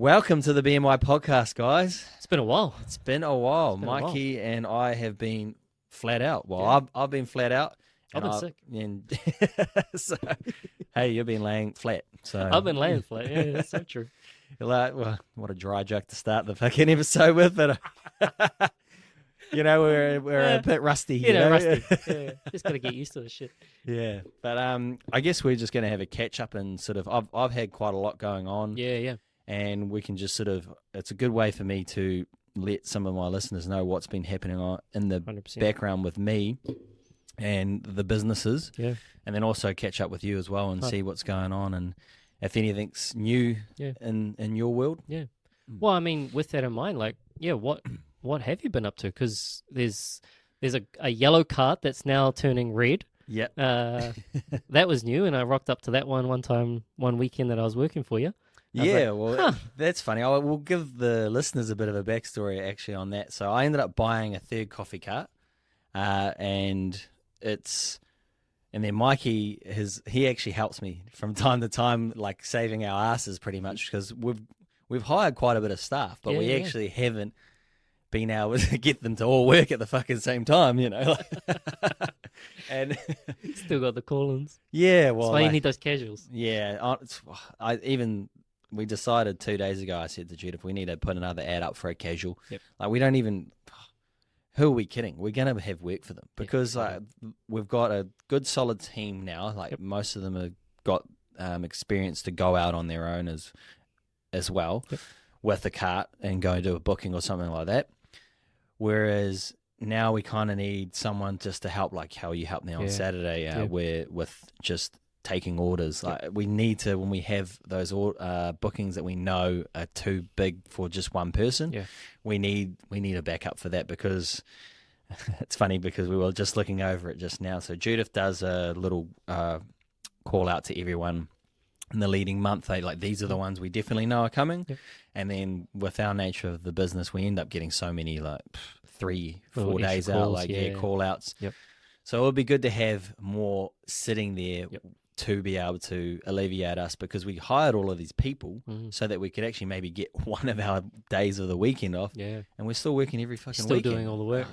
Welcome to the BMI Podcast, guys. It's been a while. It's been a while. Mikey and I have been flat out. Well, Yeah. I've been flat out. I've been sick. And so, hey, you've been laying flat. So I've been laying flat. Yeah, that's so true. You're like, well, what a dry joke to start the fucking episode with, but we're a bit rusty. Rusty. Yeah, just got to get used to this shit. Yeah, but I guess we're just going to have a catch up and sort of. I've had quite a lot going on. Yeah. And we can just sort of, it's a good way for me to let some of my listeners know what's been happening in the 100%. background with me and the businesses. Yeah. And then also catch up with you as well and see what's going on and if anything's new in your world. Yeah. Well, I mean, with that in mind, what have you been up to? Because there's a yellow cart that's now turning red. Yeah. That was new, and I rocked up to that one weekend that I was working for you. That's funny. I will give the listeners a bit of a backstory actually on that. So I ended up buying a third coffee cart, and then Mikey he actually helps me from time to time, like saving our asses pretty much because we've hired quite a bit of staff, but we actually haven't been able to get them to all work at the fucking same time, and Still got the call-ins. Yeah, well, that's why you need those casuals. Yeah, we decided 2 days ago. I said to Judith, we need to put another ad up for a casual. Yep. Like we don't even. Who are we kidding? We're gonna have work for them because we've got a good solid team now. Like most of them have got experience to go out on their own as well with a cart and go do a booking or something like that. Whereas now we kind of need someone just to help, like how you helped me on Saturday, where with just taking orders. Like we need to, when we have those bookings that we know are too big for just one person, we need a backup for that because it's funny because we were just looking over it just now. So Judith does a little call out to everyone in the leading month. These are the ones we definitely know are coming. Yep. And then with our nature of the business, we end up getting so many 3-4 days calls, out, call outs. Yep. So it would be good to have more sitting there to be able to alleviate us because we hired all of these people so that we could actually maybe get one of our days of the weekend off. Yeah. And we're still working every fucking weekend. Still doing all the work.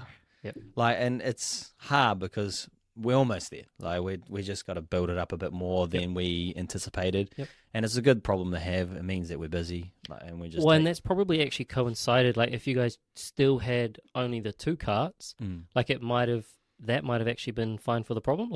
Yep. And it's hard because we're almost there. We just got to build it up a bit more than we anticipated. Yep. And it's a good problem to have. It means that we're busy. And we just and that's probably actually coincided. Like if you guys still had only the 2 carts, that might have actually been fine for the problem.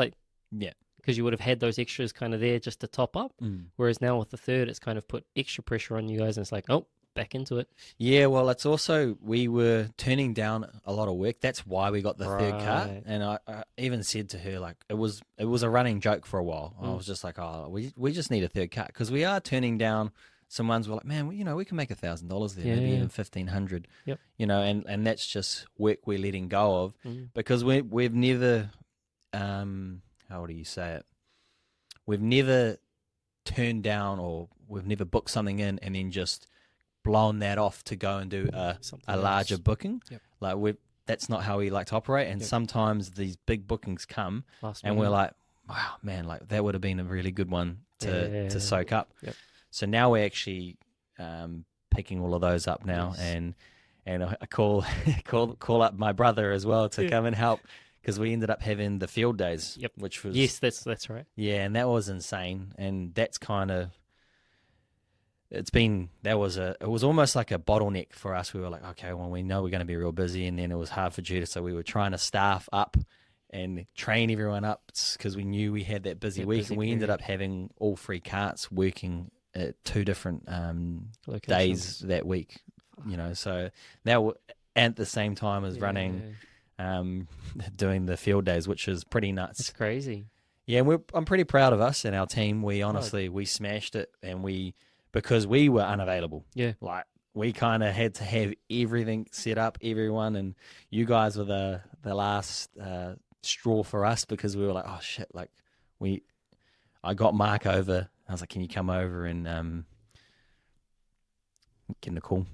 Because you would have had those extras kind of there just to top up. Whereas now with the third, it's kind of put extra pressure on you guys, and it's like, oh, back into it. Yeah, well, it's also, we were turning down a lot of work. That's why we got the third cart. And I even said to her, it was a running joke for a while. I was just like, oh, we just need a third cart because we are turning down some ones. We're like, man, we can make $1,000 there, maybe even $1,500. Yep. And that's just work we're letting go of because we've never. How do you say it? We've never turned down or we've never booked something in and then just blown that off to go and do a larger booking. Yep. That's not how we like to operate. And sometimes these big bookings come we're like, wow, man, that would have been a really good one to soak up. Yep. So now we're actually picking all of those up now, and I call up my brother as well to come and help. Because we ended up having the field days, which was that's right. Yeah, and that was insane, and that's kind of it was almost like a bottleneck for us. We were like, okay, well, we know we're going to be real busy, and then it was hard for Judith, so we were trying to staff up and train everyone up because we knew we had that busy week, and we ended up having all 3 carts working at 2 different days that week. So now at the same time as running. Doing the field days, which is pretty nuts. It's crazy. Yeah, and I'm pretty proud of us and our team. We honestly, we smashed it, and because we were unavailable. Yeah. We kind of had to have everything set up, everyone, and you guys were the last straw for us because we were like, oh shit, I got Mark over. I was like, can you come over and get the call?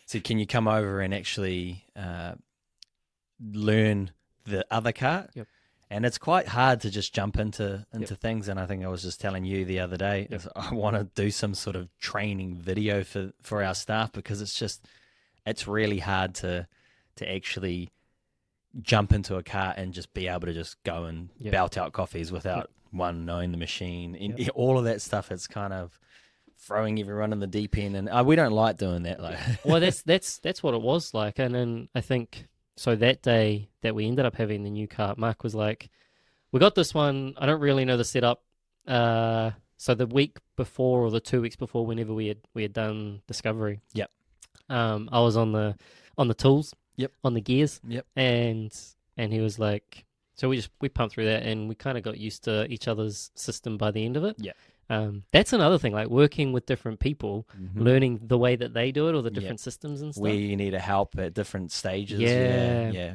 So can you come over and actually learn the other cart And it's quite hard to just jump into things. And I think I was just telling you the other day, I want to do some sort of training video for our staff, because it's really hard to actually jump into a cart and just be able to just go and belt out coffees without one knowing the machine. And all of that stuff, it's kind of throwing everyone in the deep end, and we don't like doing that. Like, well, that's what it was like. And then I think so that day that we ended up having the new cart, Mark was like, "We got this one. I don't really know the setup." So the week before or the 2 weeks before, whenever we had done Discovery, I was on the tools, on the gears, and he was like, so we pumped through that, and we kind of got used to each other's system by the end of it. That's another thing, like working with different people, learning the way that they do it or the different systems and stuff. Where you need help at different stages. Yeah.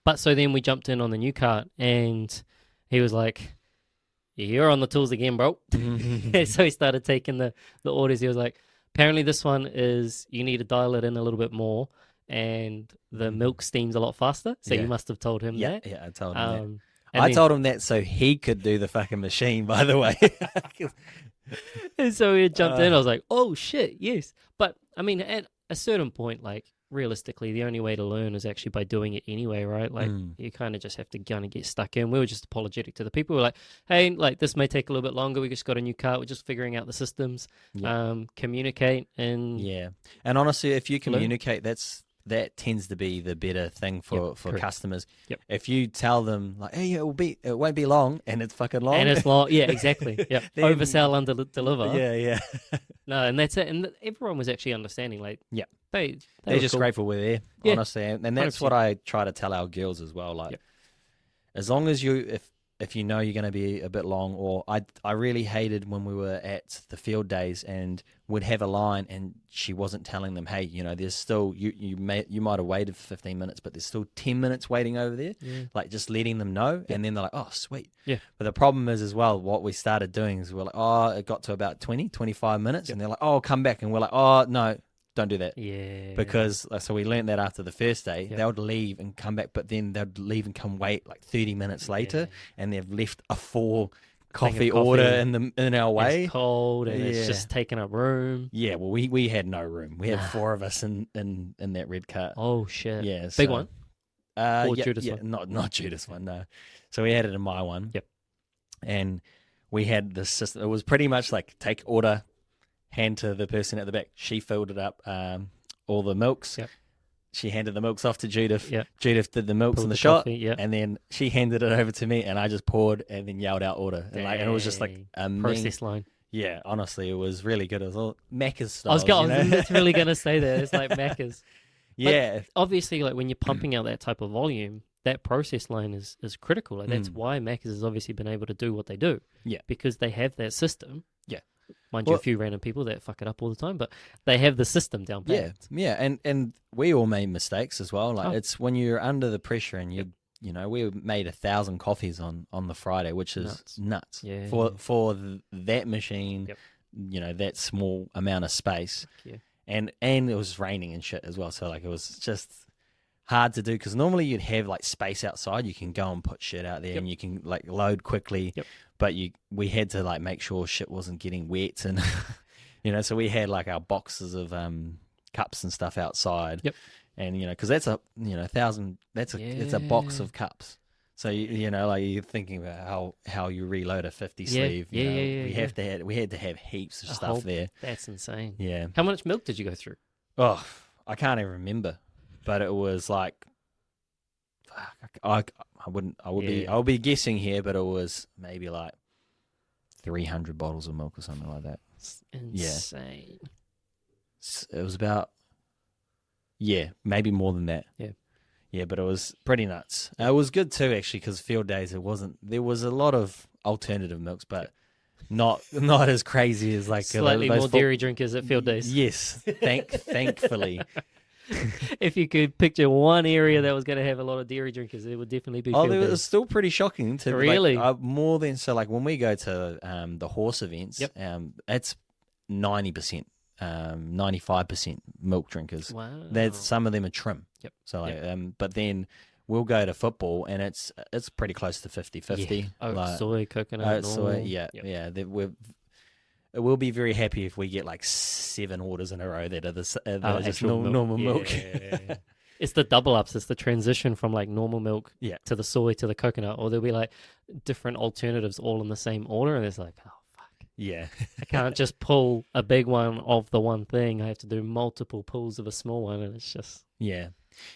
But so then we jumped in on the new cart, and he was like, "You're on the tools again, bro." So he started taking the orders. He was like, "Apparently this one is, you need to dial it in a little bit more, and the milk steams a lot faster." So you must have told him that. Yeah, I told him that. I told him that so he could do the fucking machine, by the way. And so he jumped in. I was like, "Oh shit, yes." But I mean, at a certain point, like realistically, the only way to learn is actually by doing it anyway, right? Like you kind of just have to kind of get stuck in. We were just apologetic to the people. We were like, "Hey, like this may take a little bit longer. We just got a new cart. We're just figuring out the systems. Communicate and And honestly, if you communicate, that tends to be the better thing for customers. If you tell them like, "Hey, it won't be long," and it's fucking long, and it's long, exactly. Then, oversell, under deliver. No, and that's it. And everyone was actually understanding. Like, they're just cool. grateful we're there, honestly, and that's 100%. What I try to tell our girls as well. Like, as long as if you know you're going to be a bit long, or I really hated when we were at the field days and would have a line and she wasn't telling them, "Hey, there's still, you might have waited for 15 minutes, but there's still 10 minutes waiting over there." Like, just letting them know, and then they're like, "Oh, sweet." But the problem is as well, what we started doing is we're like, "Oh, it got to about 25 minutes," and they're like, "Oh, come back," and we're like, "Oh, no. Don't do that." Because so we learned that after the first day, they would leave and come back, but then they'd leave and come wait like 30 minutes later, and they've left a full coffee order in our way. It's cold and it's just taking up room. Yeah, well, we had no room. We had 4 of us in that red cart. Oh shit! Yeah, big one. Or Judas one? Not Judas one. No. So we had it in my one. And we had this system. It was pretty much like take order, hand to the person at the back. She filled it up, all the milks. She handed the milks off to Judith. Judith did the milks in the shot, and then she handed it over to me, and I just poured and then yelled out order. And it was just like a process line. Yeah, honestly, it was really good. It was all Macca's style. I was really going to say that. It's like Macca's. Yeah. But obviously, like when you're pumping out that type of volume, that process line is critical. Like that's why Macca's has obviously been able to do what they do. Because they have that system. Mind you, a few random people that fuck it up all the time, but they have the system down pat. And we all made mistakes as well. Like it's when you're under the pressure, and we made 1,000 coffees on the Friday, which is nuts. For that machine, that small amount of space, and it was raining and shit as well. So like it was just hard to do, because normally you'd have like space outside, you can go and put shit out there, and you can like load quickly. But we had to like make sure shit wasn't getting wet, and so we had like our boxes of cups and stuff outside. And because that's a 1,000, that's a box of cups. So like you're thinking about how you reload a 50 sleeve. We had to have heaps of stuff there. That's insane. Yeah. How much milk did you go through? Oh, I can't even remember, but it was like, I would be guessing here, but it was maybe like 300 bottles of milk or something like that. It's insane. It was about, maybe more than that. Yeah, but it was pretty nuts. It was good too, actually, because field days, there was a lot of alternative milks, but not as crazy as like slightly more dairy drinkers at field days. Yes, thankfully. If you could picture one area that was going to have a lot of dairy drinkers, it would definitely be. It was still pretty shocking to really more than so. Like when we go to the horse events, it's 90%, 95% milk drinkers. Wow. Some of them are trim. So like, but then we'll go to football and it's pretty close to 50-50. Oat, soy, coconut, soy, we'll be very happy if we get like 7 orders in a row that are just normal milk. Yeah. It's the double ups. It's the transition from like normal milk to the soy to the coconut, or there'll be like different alternatives all in the same order, and it's like, oh fuck, yeah, I can't just pull a big one of the one thing. I have to do multiple pulls of a small one, and it's just yeah.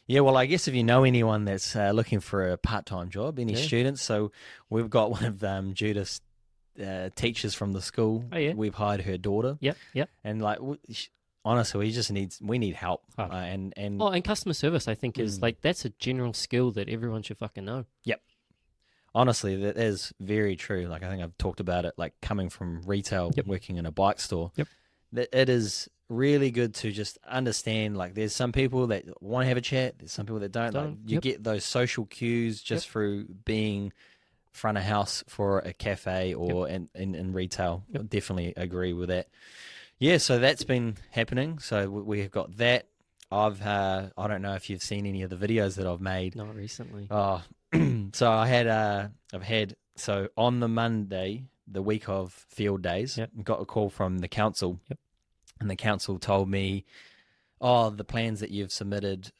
Well, I guess if you know anyone that's looking for a part-time job, any students, so we've got one of Judith's teachers from the school. Oh yeah, we've hired her daughter. Yep. And like. Honestly, we need help, and customer service, I think, is like that's a general skill that everyone should fucking know. Yep, honestly, that is very true. Like I think I've talked about it, like coming from retail, working in a bike store. Yep, that it is really good to just understand. Like, there's some people that want to have a chat. There's some people that don't. Like, you get those social cues just through being front of house for a cafe or in retail. I definitely agree with that. Yeah, so that's been happening. So we've got that. I don't know if you've seen any of the videos that I've made. Not recently. Oh, so I've had so on the Monday, the week of field days, got a call from the council, and the council told me, the plans that you've submitted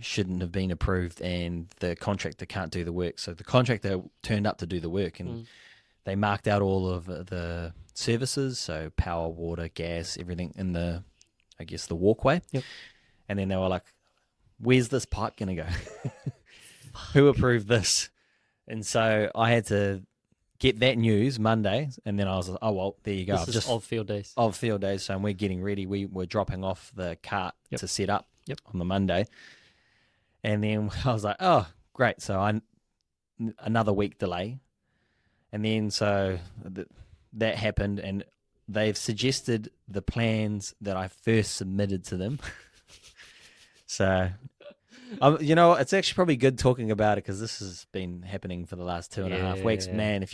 shouldn't have been approved, and the contractor can't do the work. So the contractor turned up to do the work, and they marked out all of the services, so power, water, gas, everything in the walkway. And then they were like, where's this pipe going to go? Who approved this? And so I had to get that news Monday, and then I was like, oh, well, there you go. This is of field days. Of field days, so we're getting ready. We're dropping off the cart to set up on the Monday. And then I was like, oh, great. So another week delay. And then so that happened, and they've suggested the plans that I first submitted to them. So, it's actually probably good talking about it because this has been happening for the last 2.5 weeks. Man, if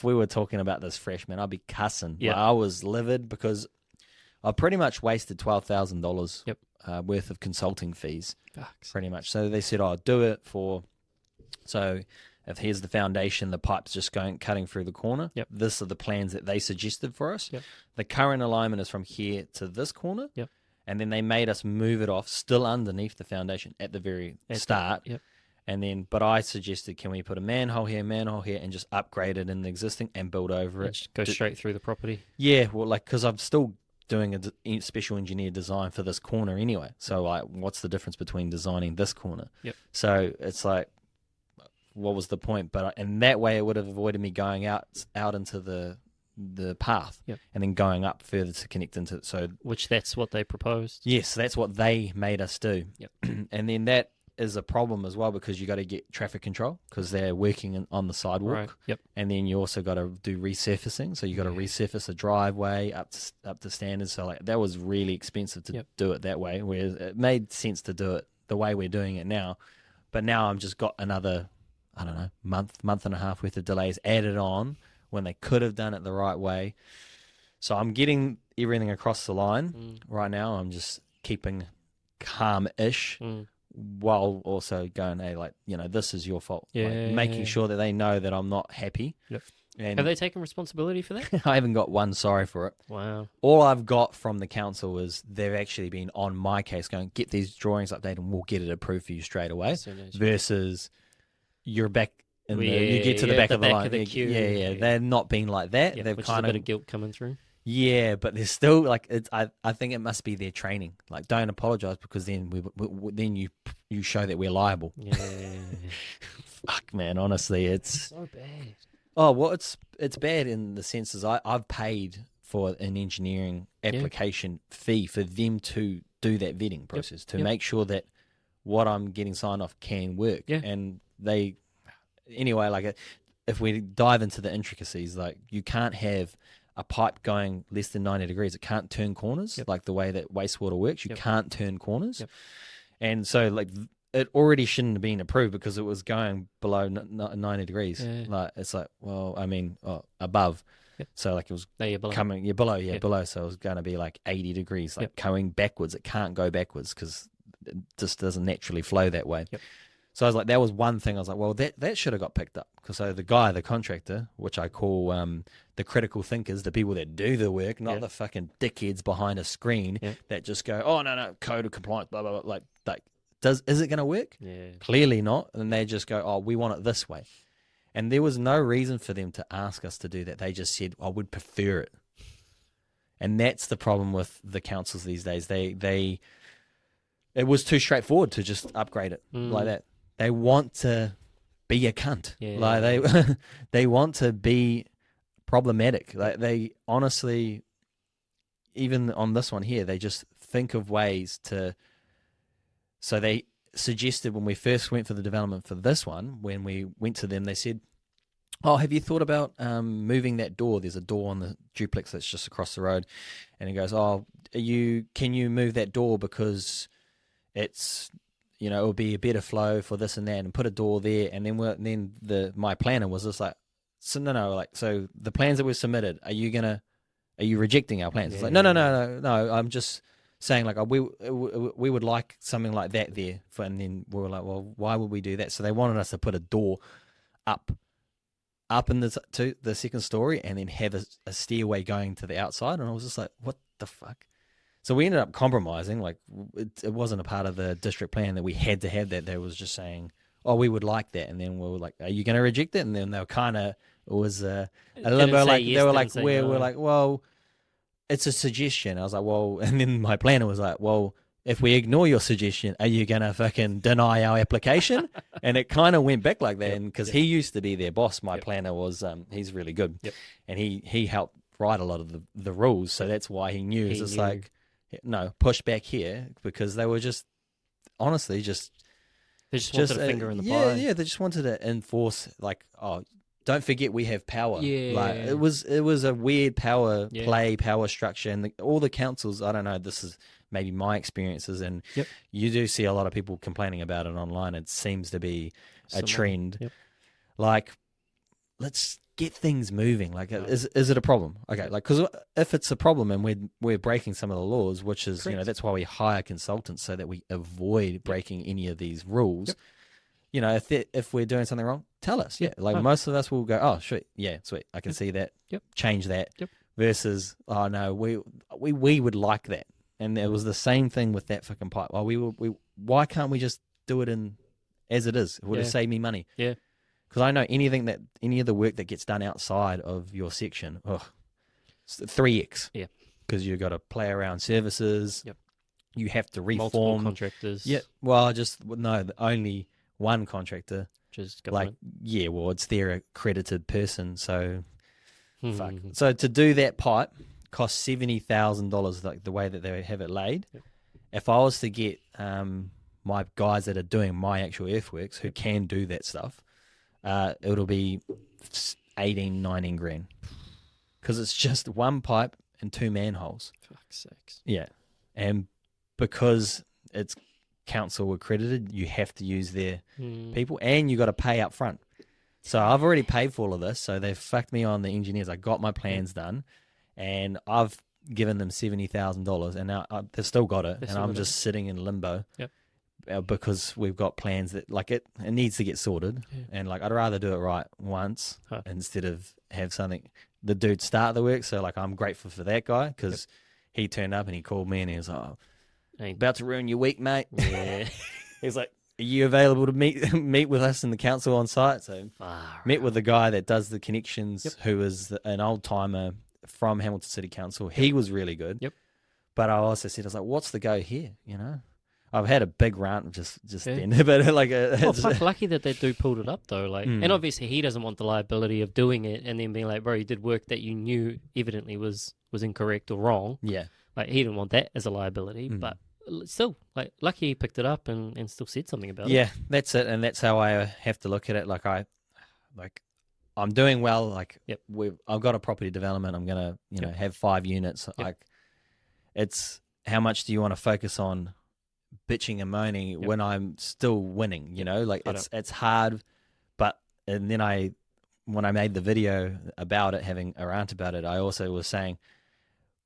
we were talking about this fresh, man, I'd be cussing. Yep. Like, I was livid because I pretty much wasted $12,000 worth of consulting fees. Fucks. Pretty much. So they said, I'll do it so if here's the foundation, the pipe's just cutting through the corner. This are the plans that they suggested for us. The current alignment is from here to this corner. And then they made us move it off still underneath the foundation at the very start. And then, but I suggested, can we put a manhole here, and just upgrade it in the existing and build over it? Just go straight through the property. Yeah, well, like, because I'm still doing a special engineer design for this corner anyway. So, like, what's the difference between designing this corner? So it's like, what was the point? But and that way it would have avoided me going out into the path and then going up further to connect into it. So that's what they proposed. Yes, that's what they made us do. And then that is a problem as well because you got to get traffic control because they're working on the sidewalk. And then you also got to do resurfacing. So you got to resurface a driveway up to standards. So like that was really expensive to do it that way. Whereas it made sense to do it the way we're doing it now. But now I've just got another, I don't know, month and a half worth of delays added on when they could have done it the right way. So I'm getting everything across the line right now. I'm just keeping calm-ish while also going, hey, like, this is your fault. Making sure that they know that I'm not happy. And have they taken responsibility for that? I haven't got one sorry for it. Wow. All I've got from the council is they've actually been on my case going, get these drawings updated and we'll get it approved for you straight away. Versus you're back in you get to the back of the line. Of the queue. They're not been like that. They've which kind is a bit of guilt coming through. Yeah, but there's still like I think it must be their training. Like, don't apologize because then then you show that we're liable. Fuck, man. Honestly, it's so bad. Oh well, it's bad in the sense is I've paid for an engineering application fee for them to do that vetting process to make sure that what I'm getting signed off can work. And they anyway, like if we dive into the intricacies, like you can't have a pipe going less than 90 degrees. It can't turn corners like the way that wastewater works. You can't turn corners. And so like it already shouldn't have been approved because it was going below 90 degrees. Like it's like, well, I mean, above. So like it was coming, below. So it was going to be like 80 degrees, like going backwards. It can't go backwards because it just doesn't naturally flow that way. So I was like, that was one thing. I was like, well, that should have got picked up. Because so the guy, the contractor, which I call the critical thinkers, the people that do the work, not the fucking dickheads behind a screen that just go, oh, no, code of compliance, blah, blah, blah. Like is it going to work? Yeah. Clearly not. And they just go, oh, we want it this way. And there was no reason for them to ask us to do that. They just said, I would prefer it. And that's the problem with the councils these days. It was too straightforward to just upgrade it like that. They want to be a cunt. Yeah. Like they want to be problematic. Like they honestly, even on this one here, they just think of ways to. So they suggested when we first went for the development for this one, when we went to them, they said, oh, have you thought about moving that door? There's a door on the duplex that's just across the road. And he goes, oh, can you move that door because it's, it'll be a better flow for this and that, and put a door there. And then my planner was just like, so so the plans that were submitted, are you rejecting our plans? It's like, no, I'm just saying like, we would like something like that there. And then we were like, well, why would we do that? So they wanted us to put a door up in the second story and then have a stairway going to the outside. And I was just like, what the fuck? So we ended up compromising. Like it wasn't a part of the district plan that we had to have that. They was just saying, oh, we would like that. And then we were like, are you going to reject it? And then they were kind of, it was a limbo. Like yes, they were like, we're like, well, it's a suggestion. I was like, well, and then my planner was like, well, if we ignore your suggestion, are you going to fucking deny our application? And it kind of went back like that. And because he used to be their boss, my planner was, he's really good. Yep. And he helped write a lot of the rules. So that's why he knew. It's just like, no, push back here, because they were just, honestly, they just wanted a finger in the pie. Yeah, they just wanted to enforce, like, oh, don't forget we have power. Yeah. Like, it was a weird power structure. And all the councils, I don't know, this is maybe my experiences, and you do see a lot of people complaining about it online. It seems to be a trend. Yep. Like, let's get things moving. Like, is it a problem? Okay, like, because if it's a problem and we're breaking some of the laws, which is, that's why we hire consultants, so that we avoid breaking any of these rules. Yep. If we're doing something wrong, tell us. Yeah, like most of us will go, oh, sweet, I can see that. Yep. Change that. Yep. Versus, oh no, we would like that. And it was the same thing with that fucking pipe. Well, why can't we just do it as it is? It would have saved me money. Yeah. Because I know any of the work that gets done outside of your section, it's 3x. Yeah. Because you've got to play around services. Yep. You have to reform. Multiple contractors. Yeah. Well, only one contractor. Just government. It's their accredited person. So, fuck. So to do that pipe costs $70,000, like the way that they have it laid. Yep. If I was to get my guys that are doing my actual earthworks who can do that stuff, it'll be 19 grand, because it's just one pipe and 2 manholes. Fuck's sakes. Yeah, and because it's council accredited, you have to use their people, and you got to pay up front. So I've already paid for all of this, so they've fucked me on the engineers. I got my plans done, and I've given them $70,000, and now they've still got it, and I'm just sitting in limbo. Yep. Because we've got plans that, like, it needs to get sorted, and like I'd rather do it right once instead of have the dude start the work. So like I'm grateful for that guy, because he turned up and he called me and he was like, oh, about to ruin your week, mate. Yeah. He's like, are you available to meet with us in the council on site? So met with the guy that does the connections, who is an old timer from Hamilton City Council. He was really good. Yep. But I also said, I was like, what's the go here? I've had a big rant just then, but like, lucky that they pulled it up though. Like, and obviously he doesn't want the liability of doing it and then being like, bro, you did work that you knew evidently was incorrect or wrong. Yeah, like he didn't want that as a liability, but still, like, lucky he picked it up and still said something about it. Yeah, that's it, and that's how I have to look at it. Like I'm doing well. Like, I've got a property development. I'm gonna have 5 units. Like, it's how much do you want to focus on bitching and moaning when I'm still winning, like it's hard. But, and then when I made the video about it, having a rant about it, I also was saying,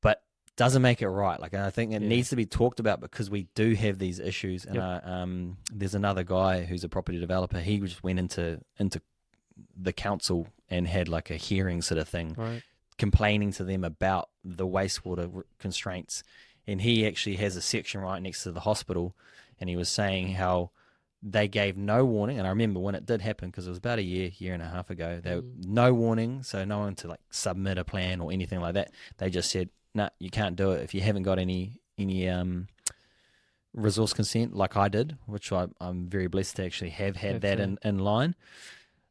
but doesn't make it right. Like, and I think it needs to be talked about because we do have these issues. And there's another guy who's a property developer. He just went into the council and had like a hearing sort of thing, right, complaining to them about the wastewater constraints. And he actually has a section right next to the hospital, and he was saying how they gave no warning. And I remember when it did happen, because it was about a year and a half ago, there no warning, so no one to like submit a plan or anything like that. They just said, "No, you can't do it if you haven't got any resource consent," like I did, which I'm very blessed to actually have had that in line.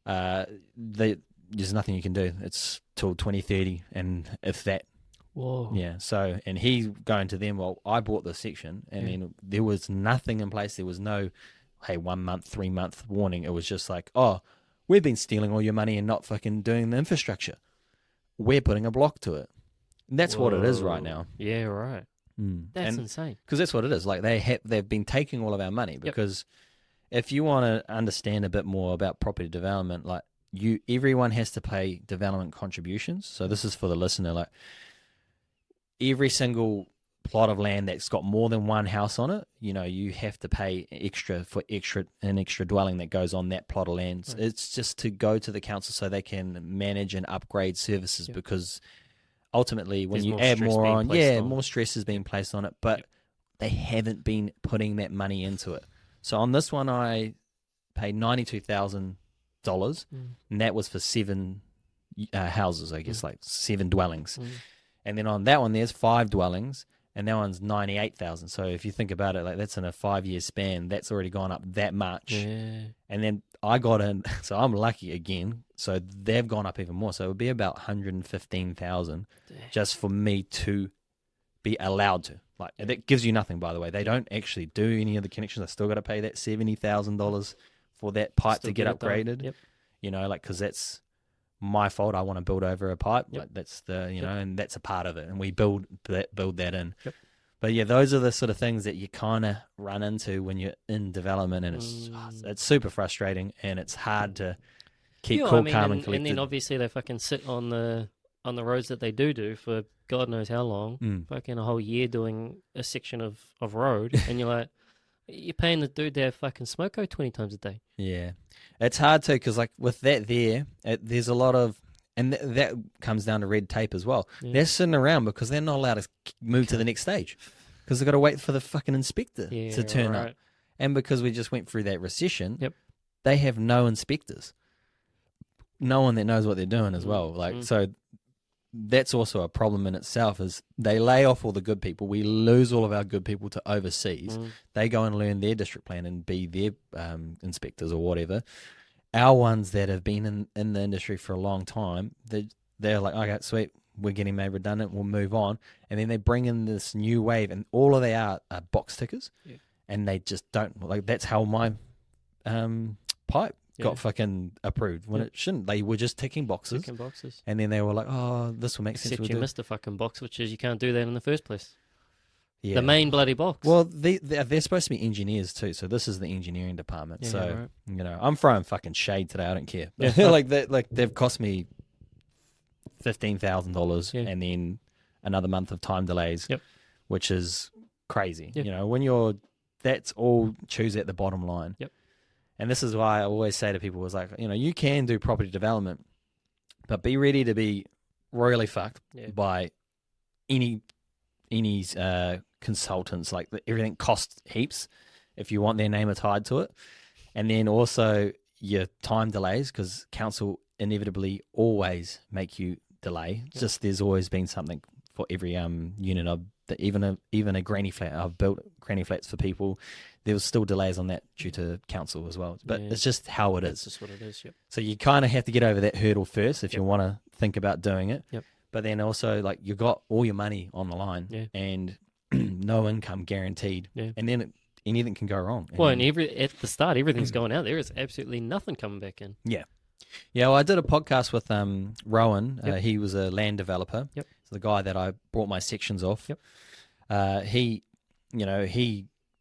There's nothing you can do. It's till 2030, and if that. Whoa. Yeah. So, and he's going to them, well, I bought this section, and then there was nothing in place. There was no, hey, 1 month, 3 month warning. It was just like, oh, we've been stealing all your money and not fucking doing the infrastructure. We're putting a block to it. And that's what it is right now. Yeah, right. That's insane. Because that's what it is. Like they've been taking all of our money, because if you want to understand a bit more about property development, like everyone has to pay development contributions. So this is for the listener, like every single plot of land that's got more than one house on it, you have to pay extra for an extra dwelling that goes on that plot of land. Right. It's just to go to the council so they can manage and upgrade services, because ultimately when you add more on, more stress is being placed on it, but they haven't been putting that money into it. So on this one, I paid $92,000, and that was for 7 houses, I guess, like 7 dwellings. And then on that one, there's 5 dwellings, and that one's $98,000. So if you think about it, like that's in a 5-year span, that's already gone up that much. Yeah. And then I got in, so I'm lucky again. So they've gone up even more. So it would be about $115,000 just for me to be allowed to. Like that gives you nothing, by the way. They don't actually do any of the connections. I still got to pay that $70,000 for that pipe to get upgraded. Yep. Like because that's my fault. I want to build over a pipe. Like that's the and that's a part of it, and we build that in. Yep. But yeah, those are the sort of things that you kind of run into when you're in development, and it's super frustrating, and it's hard to keep calm and collected. And then obviously they fucking sit on the roads that they do for God knows how long, fucking a whole year doing a section of road, and you're like, you're paying the dude to have fucking smoko 20 times a day. Yeah, it's hard to, because like with that there's a lot of, and that comes down to red tape as well. Yeah. They're sitting around because they're not allowed to move to the next stage, because they've got to wait for the fucking inspector to turn up. And because we just went through that recession, they have no inspectors, no one that knows what they're doing as well. Like so. That's also a problem in itself, is they lay off all the good people. We lose all of our good people to overseas. They go and learn their district plan and be their inspectors or whatever. Our ones that have been in the industry for a long time, they're like, okay, sweet, we're getting made redundant, we'll move on. And then they bring in this new wave, and all of they are box tickers. Yeah. And they just don't, like, that's how my pipe got fucking approved when it shouldn't. They were just ticking boxes. And then they were like, oh, this will make sense. Except you missed a fucking box, which is you can't do that in the first place. Yeah. The main bloody box. Well, they're supposed to be engineers too, so this is the engineering department. So, I'm throwing fucking shade today. I don't care. Like they've cost me $15,000 and then another month of time delays, which is crazy. When that's all choose at the bottom line. And this is why I always say to people, was like, you can do property development, but be ready to be royally fucked by any consultants. Like everything costs heaps if you want their name tied to it. And then also your time delays, because council inevitably always make you delay. Just there's always been something for every unit. Even a granny flat, I've built granny flats for people. There was still delays on that due to council as well. But it's just how it is. It's just what it is, So you kind of have to get over that hurdle first if you want to think about doing it. But then also, like, you got all your money on the line and no income guaranteed. And then anything can go wrong. And at the start, everything's going out. There is absolutely nothing coming back in. Yeah, well, I did a podcast with Rowan. He was a land developer. So the guy that I bought my sections off. He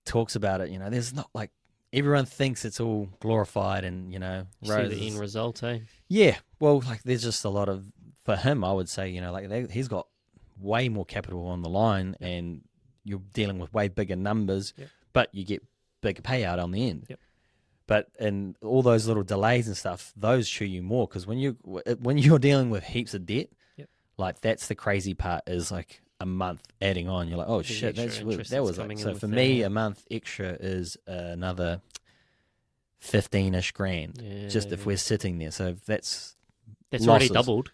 talks about it. There's not, like, everyone thinks it's all glorified and, roses. See the end result, eh? Yeah. Well, like, there's just a lot of, for him, I would say, like, he's got way more capital on the line, and you're dealing with way bigger numbers, but you get bigger payout on the end. But and all those little delays and stuff, those chew you more, because when you're dealing with heaps of debt, like that's the crazy part, is like a month adding on. You're like, oh shit, that was like, so for me, a month extra is another 15-ish grand just if we're sitting there. So that's already doubled.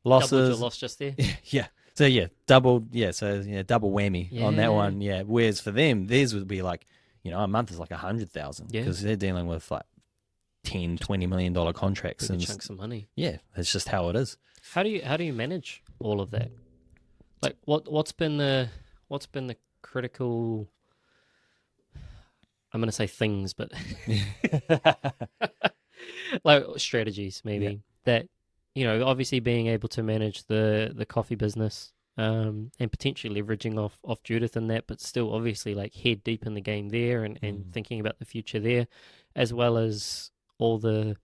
Losses. Doubled your loss just there. So doubled. Double whammy on that one. Yeah. Whereas for them, theirs would be like, a month is like 100,000, because they're dealing with like $10-20 million contracts and chunks of money. Yeah, it's just how it is. How do you manage all of that? Like what's been the critical? I'm going to say things, but like strategies maybe that, obviously being able to manage the coffee business, and potentially leveraging off Judith in that, but still obviously like head deep in the game there and thinking about the future there, as well as all the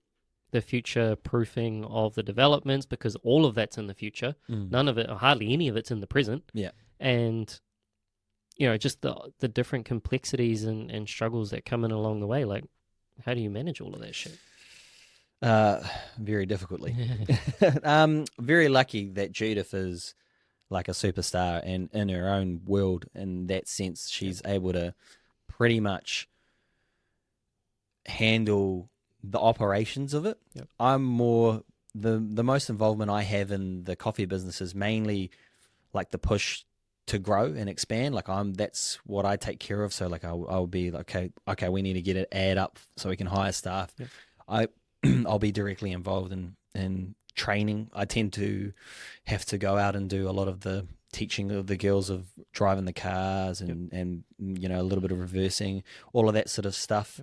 future proofing of the developments, because all of that's in the future. None of it, or hardly any of it's in the present. And just the different complexities and struggles that come in along the way. Like, how do you manage all of that shit? Very difficultly. Very lucky that Judith is like a superstar and in her own world. In that sense, she's able to pretty much handle the operations of it. I'm more the most involvement I have in the coffee business is mainly like the push to grow and expand. Like that's what I take care of. So like I'll be like, okay, we need to get an ad up so we can hire staff. I'll be directly involved in training. I tend to have to go out and do a lot of the teaching of the girls of driving the cars and a little bit of reversing, all of that sort of stuff.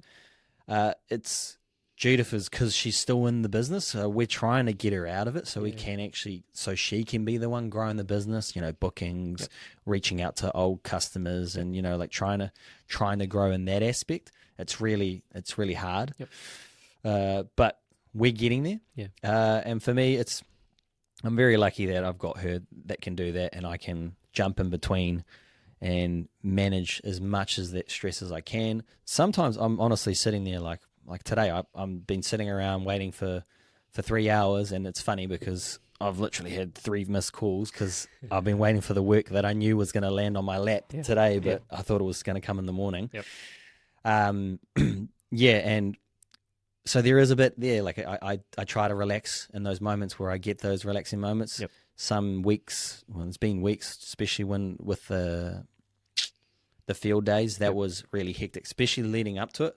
It's Judith is, because she's still in the business, we're trying to get her out of it so we can actually, so she can be the one growing the business, bookings, reaching out to old customers and, like trying to grow in that aspect. It's really hard. But we're getting there. And for me, I'm very lucky that I've got her that can do that, and I can jump in between and manage as much as that stress as I can. Sometimes I'm honestly sitting there like today, I've been sitting around waiting for 3 hours, and it's funny because I've literally had 3 missed calls because I've been waiting for the work that I knew was going to land on my lap today, but I thought it was going to come in the morning. And so there is a bit there. Like I try to relax in those moments where I get those relaxing moments. Some weeks, it's been weeks, especially with the field days, that was really hectic, especially leading up to it.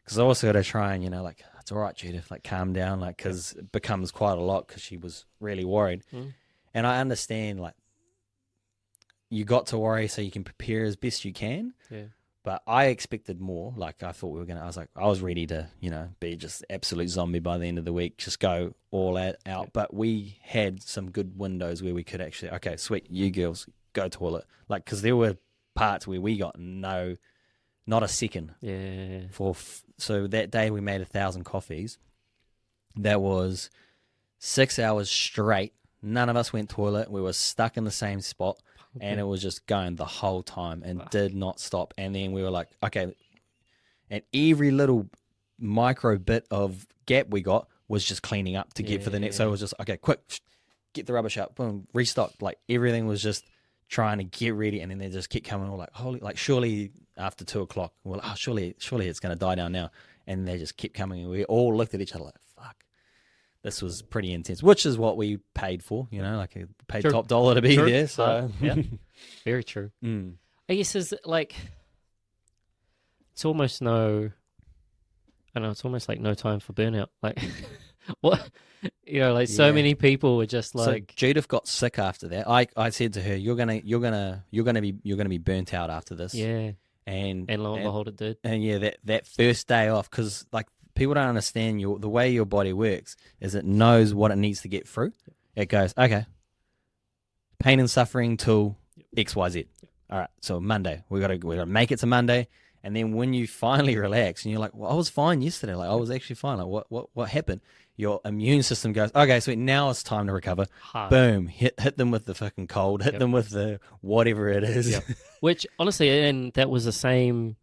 Because I also got to try and, like, it's all right, Judith, like, calm down, like, because it becomes quite a lot because she was really worried. And I understand, like, you got to worry so you can prepare as best you can. But I expected more. Like, I thought I was ready to, be just absolute zombie by the end of the week, just go all out. But we had some good windows where we could actually, okay, sweet, you girls, go toilet. Like, because there were parts where we got not a second. So that day we made 1,000 coffees. That was 6 hours straight. None of us went toilet. We were stuck in the same spot. And it was just going the whole time and did not stop. And then we were like, okay. And every little micro bit of gap we got was just cleaning up to get for the next. So it was just, okay, quick, get the rubbish out, boom, restock. Like everything was just trying to get ready. And then they just kept coming all like, holy, like surely after 2 o'clock, we're like, oh, surely it's going to die down now. And they just kept coming. And we all looked at each other like, fuck. This was pretty intense, which is what we paid for, like paid top dollar to be there. So very true. I guess it's like it's almost it's almost like no time for burnout. Like what, so many people were just like. So Judith got sick after that. I said to her, you're gonna be burnt out after this. And lo and behold, it did. And that first day off, because like. People don't understand the way your body works is it knows what it needs to get through. It goes, okay, pain and suffering till XYZ. All right, so Monday, we gotta make it to Monday, And then when you finally relax and you're like, well, I was fine yesterday. Like I was actually fine. Like what happened? Your immune system goes, okay, sweet. Now it's time to recover. Hard. Boom. Hit them with the fucking cold. Hit them with the whatever it is. Yep. Which honestly, and that was the same,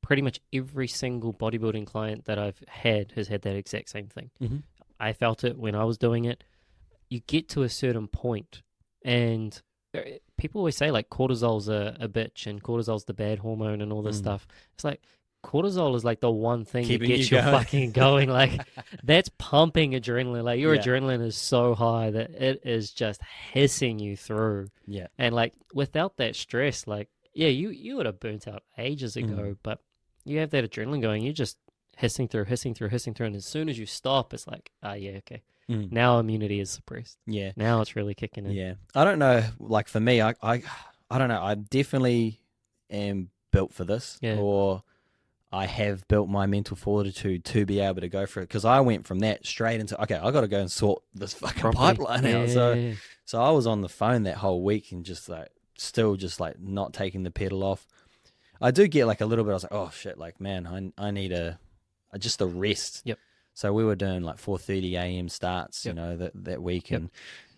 pretty much every single bodybuilding client that I've had has had that exact same thing. Mm-hmm. I felt it when I was doing it. You get to a certain point and people always say like cortisol's a bitch and cortisol's the bad hormone and all this stuff. It's like cortisol is like the one thing that gets you fucking going. Like that's pumping adrenaline. Like your adrenaline is so high that it is just hissing you through. Yeah. And like without that stress, like you would have burnt out ages ago, but you have that adrenaline going, you're just hissing through, and as soon as you stop, it's like, okay. Now immunity is suppressed. Yeah. Now it's really kicking in. Yeah. I don't know, like for me, I don't know, I definitely am built for this, or I have built my mental fortitude to be able to go for it, because I went from that straight into, okay, I got to go and sort this fucking pipeline out. So I was on the phone that whole week and just like, still just like not taking the pedal off. I do get like a little bit, I was like, oh shit, like man, I need just a rest. Yep. So we were doing like 4:30 a.m. starts, you know, that week, and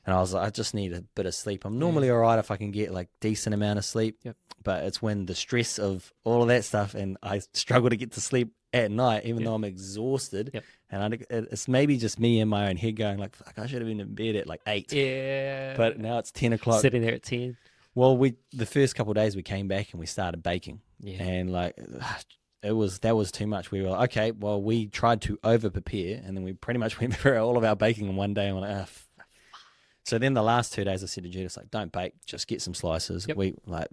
I was like, I just need a bit of sleep. I'm normally all right if I can get like decent amount of sleep, but it's when the stress of all of that stuff, and I struggle to get to sleep at night, even though I'm exhausted, and it's maybe just me in my own head going like, fuck, I should have been in bed at like 8. Yeah. But now it's 10 o'clock. Sitting there at 10. Well, the first couple of days we came back and we started baking, and like that was too much. We were like, okay, well, we tried to over prepare, and then we pretty much went through all of our baking in one day, and we're like, So then the last 2 days I said to Judith, like, don't bake, just get some slices. We like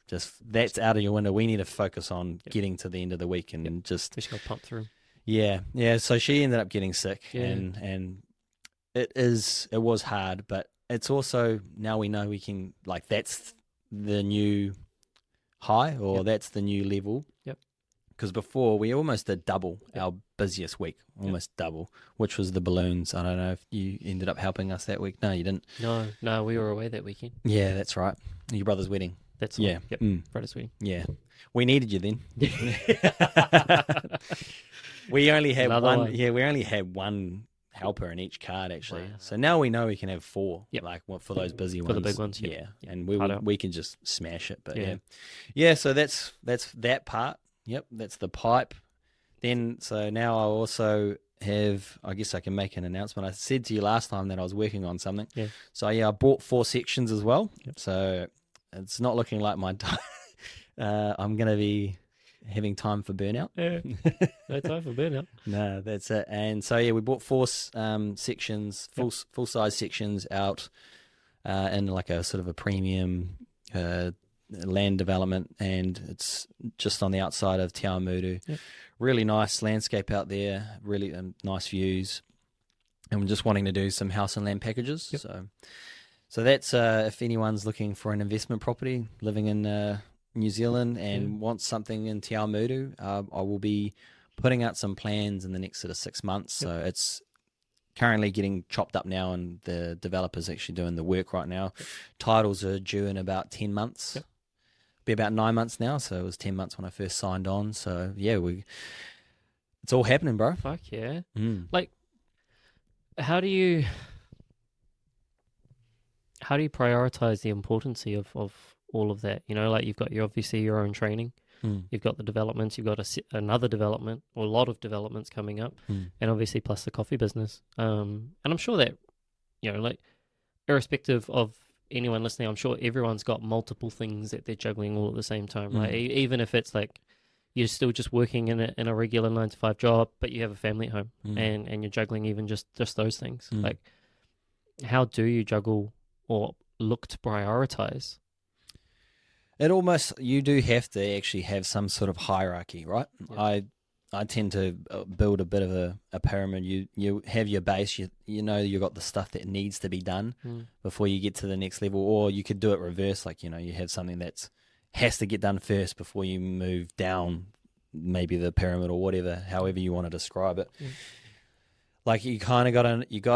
just that's out of your window. We need to focus on getting to the end of the week and just got to pump through. Yeah. So she ended up getting sick, and it was hard, but it's also, now we know we can, like, that's the new high, or that's the new level. Yep. Because before we almost did double our busiest week, almost double, which was the balloons. I don't know if you ended up helping us that week. No, you didn't. No, we were away that weekend. Yeah, that's right. Your brother's wedding. That's right. Yep. Brother's wedding. Yeah. We needed you then. We only had one. Yeah, we only had one helper in each card, actually. Wow. So now we know we can have 4, like for those busy ones. For the big ones, and we can just smash it. But so that's that part. Yep, that's the pipe. Then, so now I also have, I guess I can make an announcement. I said to you last time that I was working on something. Yeah. So I bought 4 sections as well. Yep. So it's not looking like my I'm going to be having time for burnout. Yeah, no time for burnout. No, that's it. And so we bought 4 sections, full size sections out in like a sort of a premium land development, and it's just on the outside of Te Awamutu. Yep. Really nice landscape out there, really nice views, and we're just wanting to do some house and land packages. Yep. So that's if anyone's looking for an investment property, living in New Zealand and wants something in Te Awamutu, I will be putting out some plans in the next sort of 6 months. Yep. So it's currently getting chopped up now, and the developer's actually doing the work right now. Yep. Titles are due in about 10 months. Yep. Be about 9 months now, so it was 10 months when I first signed on. So yeah, it's all happening, bro. Fuck yeah. Like, how do you prioritize the importance of all of that? You know, like you've got obviously your own training, you've got the developments, you've got another development or a lot of developments coming up, and obviously plus the coffee business. And I'm sure that, you know, like irrespective of anyone listening, I'm sure everyone's got multiple things that they're juggling all at the same time, right? Even if it's like you're still just working in a regular 9-to-5 job, but you have a family at home, and you're juggling even just those things. Like, how do you juggle or look to prioritize? You do have to actually have some sort of hierarchy, right? Yep. I tend to build a bit of a pyramid. You have your base, you know you've got the stuff that needs to be done before you get to the next level, or you could do it reverse, like, you know, you have something that has to get done first before you move down maybe the pyramid or whatever, however you want to describe it. Like, you kind of got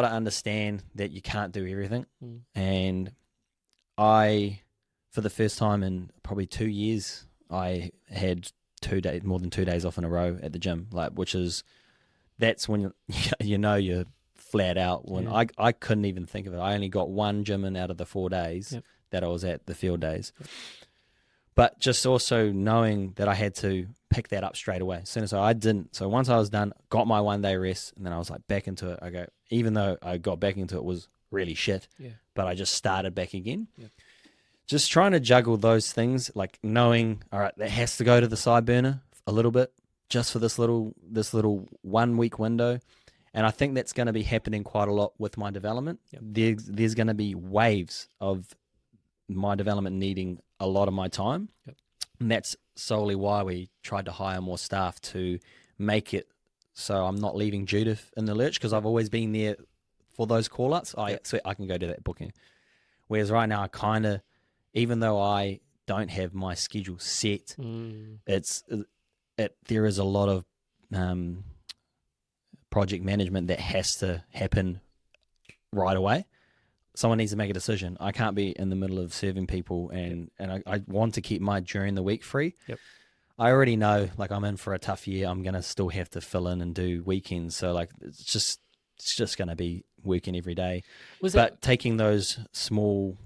to understand that you can't do everything. And I, for the first time in probably 2 years, I had more than 2 days off in a row at the gym, that's when you're flat out. When I couldn't even think of it. I only got one gym in out of the 4 days that I was at the field days. But just also knowing that I had to pick that up straight away. As soon as I didn't. So once I was done, got my 1 day rest, and then I was like back into it. I go, even though I got back into it was really shit, but I just started back again. Just trying to juggle those things, like knowing, all right, that has to go to the side burner a little bit, just for this little 1 week window. And I think that's going to be happening quite a lot with my development. There's going to be waves of my development needing a lot of my time. And that's solely why we tried to hire more staff, to make it so I'm not leaving Judith in the lurch, because I've always been there for those call-outs. I can go to that booking. Whereas right now, I kind of, even though I don't have my schedule set, there is a lot of project management that has to happen right away. Someone needs to make a decision. I can't be in the middle of serving people, and I want to keep my during the week free. I already know, like, I'm in for a tough year. I'm going to still have to fill in and do weekends. So, like, it's just going to be working every day. Taking those small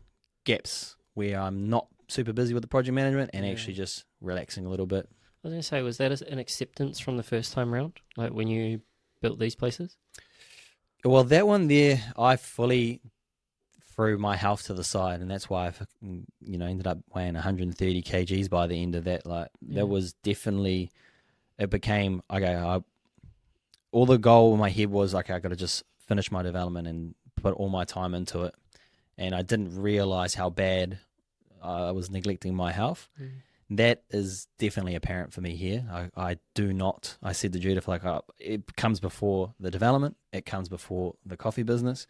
gaps where I'm not super busy with the project management and actually just relaxing a little bit. I was going to say, was that an acceptance from the first time round, like when you built these places? Well, that one there, I fully threw my health to the side, and that's why I ended up weighing 130 kgs by the end of that. That was definitely, it became, okay, all the goal in my head was, okay, I got to just finish my development and put all my time into it. And I didn't realize how bad I was neglecting my health. That is definitely apparent for me here. I said to Judith, like, it comes before the development, it comes before the coffee business.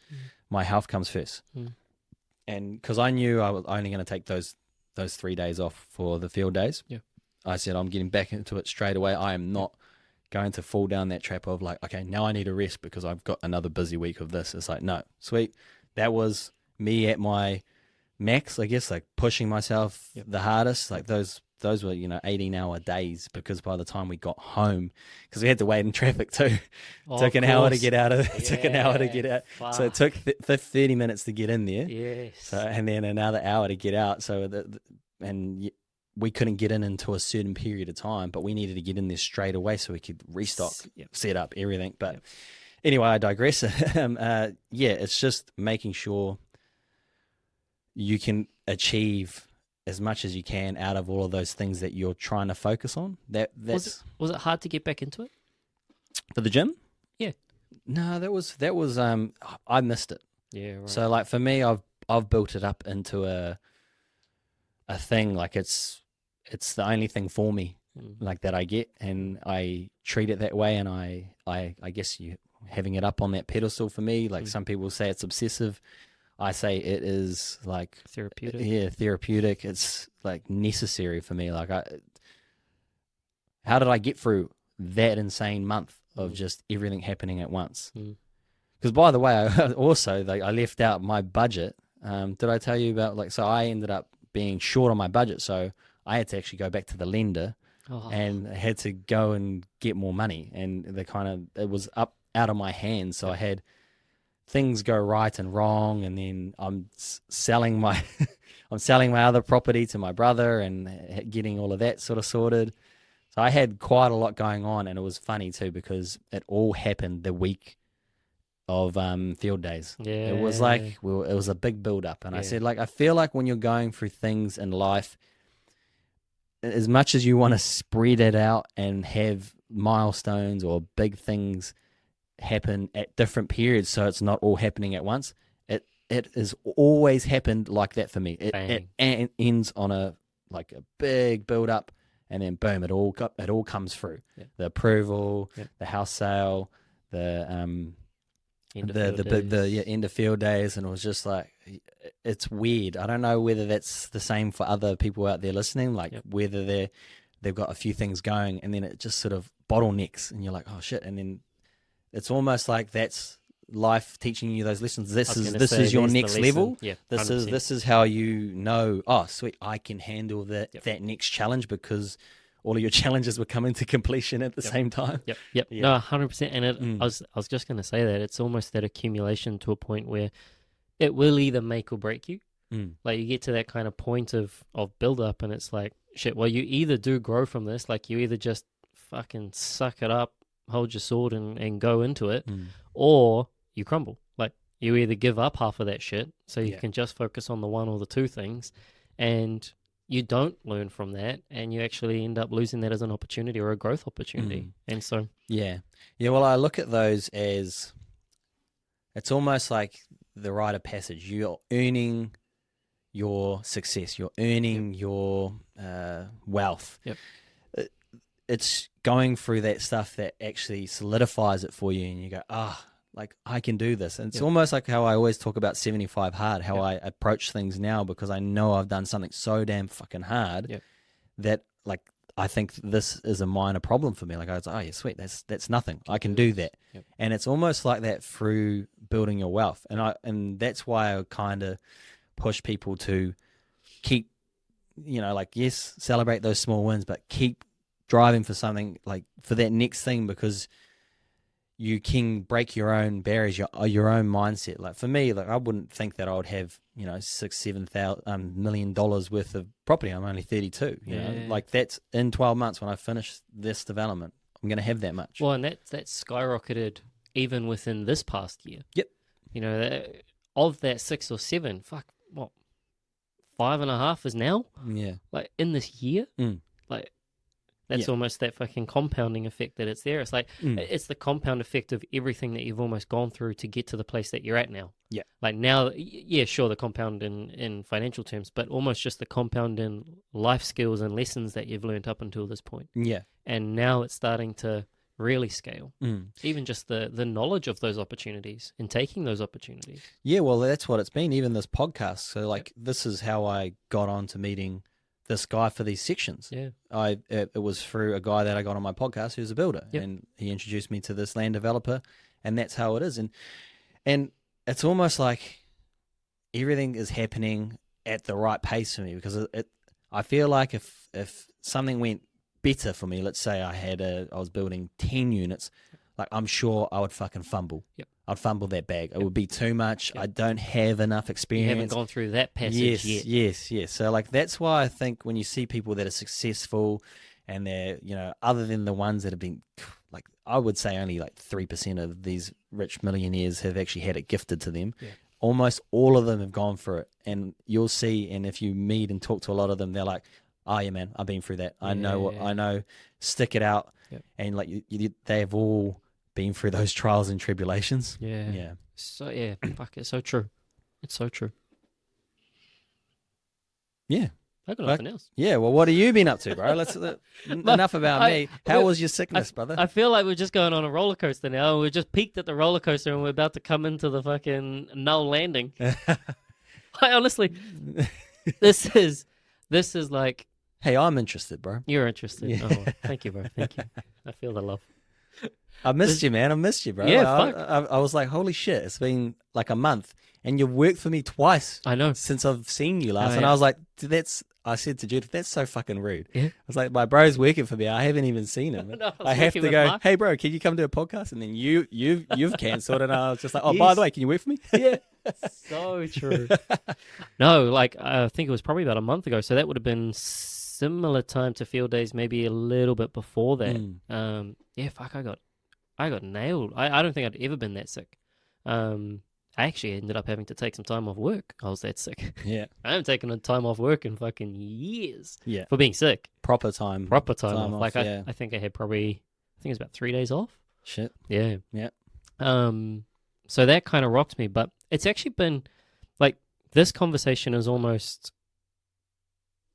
My health comes first. And because I knew I was only going to take those 3 days off for the field days, I said, I'm getting back into it straight away. I am not going to fall down that trap of, like, okay, now I need a rest because I've got another busy week of this. It's like, no, sweet. That was me at my max, I guess, like pushing myself the hardest. Like those were 18-hour days, because by the time we got home, because we had to wait in traffic too, took an hour to get out of took an hour to get out. Fuck. So it took 30 minutes to get in there, and then another hour to get out. So we couldn't get in until a certain period of time, but we needed to get in there straight away so we could restock, set up everything. But anyway, I digress. It's just making sure you can achieve as much as you can out of all of those things that you're trying to focus on. Was it hard to get back into it for the gym? Yeah. No, that was I missed it. Yeah, right. So, like, for me, I've built it up into a thing, like it's the only thing for me, like, that I get, and I treat it that way. And I guess you having it up on that pedestal for me, like some people say it's obsessive. I say it is like therapeutic. Yeah, therapeutic. It's like necessary for me. Like, how did I get through that insane month of just everything happening at once? Because by the way, I left out my budget. Did I tell you about, like, so I ended up being short on my budget, so I had to actually go back to the lender and had to go and get more money, and it was out of my hands. So I had things go right and wrong, and then I'm selling my other property to my brother and getting all of that sort of sorted. So I had quite a lot going on, and it was funny too because it all happened the week of field days. It was like it was a big build up, and I said, like, I feel like when you're going through things in life, as much as you want to spread it out and have milestones or big things happen at different periods, so it's not all happening at once, it has always happened like that for me. It ends on a big build up, and then boom, it all comes through. The approval, the house sale, the end of field days, and it was just like, it's weird. I don't know whether that's the same for other people out there listening, like whether they've got a few things going, and then it just sort of bottlenecks, and you're like, oh shit, and then it's almost like that's life teaching you those lessons. This is your next level. Yeah, this is how you know, oh sweet, I can handle that next challenge because all of your challenges were coming to completion at the same time. Yep. Yeah. No, 100%. And I was just going to say that it's almost that accumulation to a point where it will either make or break you. Like you get to that kind of point of build up, and it's like, shit, well, you either do grow from this, like you either just fucking suck it up, hold your sword and go into it, or you crumble. Like you either give up half of that shit so you can just focus on the one or the two things, and you don't learn from that, and you actually end up losing that as an opportunity or a growth opportunity. And so well, I look at those as it's almost like the rite of passage. You're earning your success, you're earning your wealth. It's going through that stuff that actually solidifies it for you, and you go, like I can do this. And it's almost like how I always talk about 75 hard, how I approach things now, because I know I've done something so damn fucking hard that like I think this is a minor problem for me. Like I was, oh yeah, sweet, that's nothing. I can do that. And it's almost like that through building your wealth. And that's why I kind of push people to keep, like, yes, celebrate those small wins, but keep driving for something, like for that next thing, because you can break your own barriers, your own mindset. Like for me, like I wouldn't think that I would have, $6-7 million worth of property. I'm only 32. You know, like that's in 12 months when I finish this development, I'm going to have that much. Well, and that skyrocketed even within this past year. Of that 6 or 7, fuck, what, 5.5 is now? Yeah. Like in this year? Like that's almost that fucking compounding effect that it's there. It's like, it's the compound effect of everything that you've almost gone through to get to the place that you're at now. Yeah. Like now, sure, the compound in financial terms, but almost just the compound in life skills and lessons that you've learned up until this point. Yeah. And now it's starting to really scale. Even just the knowledge of those opportunities and taking those opportunities. Yeah, well, that's what it's been, even this podcast. So like, this is how I got on to meeting this guy for these sections. It was through a guy that I got on my podcast who's a builder, and he introduced me to this land developer, and that's how it is. And it's almost like everything is happening at the right pace for me, because I feel like if something went better for me, let's say I was building 10 units, like I'm sure I would fucking fumble. I'd fumble that bag. It would be too much. I don't have enough experience. You haven't gone through that passage yet. Yes. So like that's why I think when you see people that are successful and they're, other than the ones that have been, like I would say only like 3% of these rich millionaires have actually had it gifted to them. Almost all of them have gone through it. And you'll see, and if you meet and talk to a lot of them, they're like, oh yeah, man, I've been through that. I know, stick it out. And like they have all been through those trials and tribulations. So fuck, it's so true. It's so true. Yeah. I got nothing else. Yeah, well, what have you been up to, bro? Enough about me. How was your sickness, brother? I feel like we're just going on a roller coaster now. We're just peaked at the roller coaster and we're about to come into the fucking null landing. I honestly, this is like... Hey, I'm interested, bro. You're interested. Yeah. Oh, thank you, bro. Thank you. I feel the love. I missed you, man. I missed you, bro. Yeah, fuck. I was like, holy shit, it's been like a month. And you've worked for me twice. I know. Since I've seen you last. And I was like, I said to Judith, that's so fucking rude. I was like, my bro's working for me. I haven't even seen him. I have to go, hey, bro, can you come to a podcast? And then you've cancelled. And I was just like, oh, by the way, can you work for me? Yeah. So true. No, like, I think it was probably about a month ago. So that would have been similar time to field days, maybe a little bit before that. Fuck, I got nailed. I don't think I'd ever been that sick. I actually ended up having to take some time off work. I was that sick. Yeah. I haven't taken a time off work in fucking years. Yeah. For being sick. Proper time off. Like I think I had probably, it was about 3 days off. Shit. Yeah. Yeah. So that kind of rocked me, but it's actually been like this conversation is almost,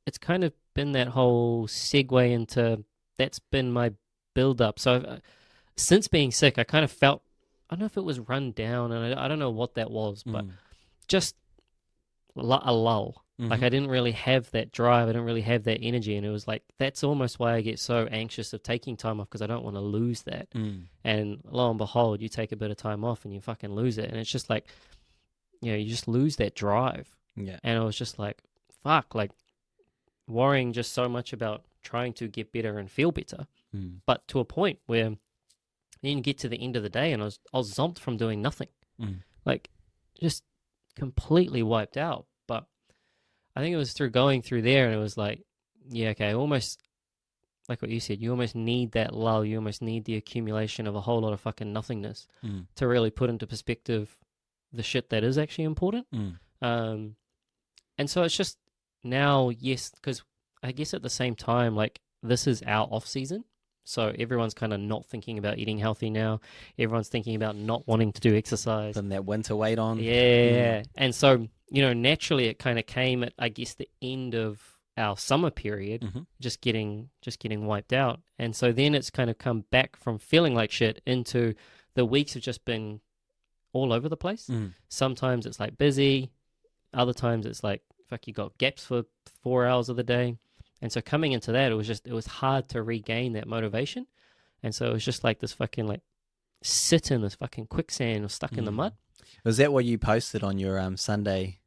it's kind of been that whole segue into, that's been my build up. So since being sick, I kind of felt, I don't know if it was run down, and I don't know what that was, but just a lull. Like I didn't really have that drive. I didn't really have that energy. And it was like, that's almost why I get so anxious of taking time off, because I don't want to lose that. And lo and behold, you take a bit of time off and you fucking lose it. And it's just like, you just lose that drive. Yeah. And I was just like, fuck, like worrying just so much about trying to get better and feel better. But to a point where then you get to the end of the day and I was zonked from doing nothing. Like just completely wiped out. But I think it was through going through there, and it was like, yeah, okay, almost like what you said, you almost need that lull. You almost need the accumulation of a whole lot of fucking nothingness to really put into perspective the shit that is actually important. And so it's just now, yes, because I guess at the same time, like this is our off season. So everyone's kind of not thinking about eating healthy now. Everyone's thinking about not wanting to do exercise. Putting that winter weight on. Yeah. And so, naturally it kind of came at, I guess, the end of our summer period, just getting wiped out. And so then it's kind of come back from feeling like shit into the weeks have just been all over the place. Sometimes it's like busy. Other times it's like, fuck, you got gaps for 4 hours of the day. And so coming into that, it was hard to regain that motivation. And so it was just like this fucking like sit in this fucking quicksand or stuck in the mud. Was that what you posted on your Sunday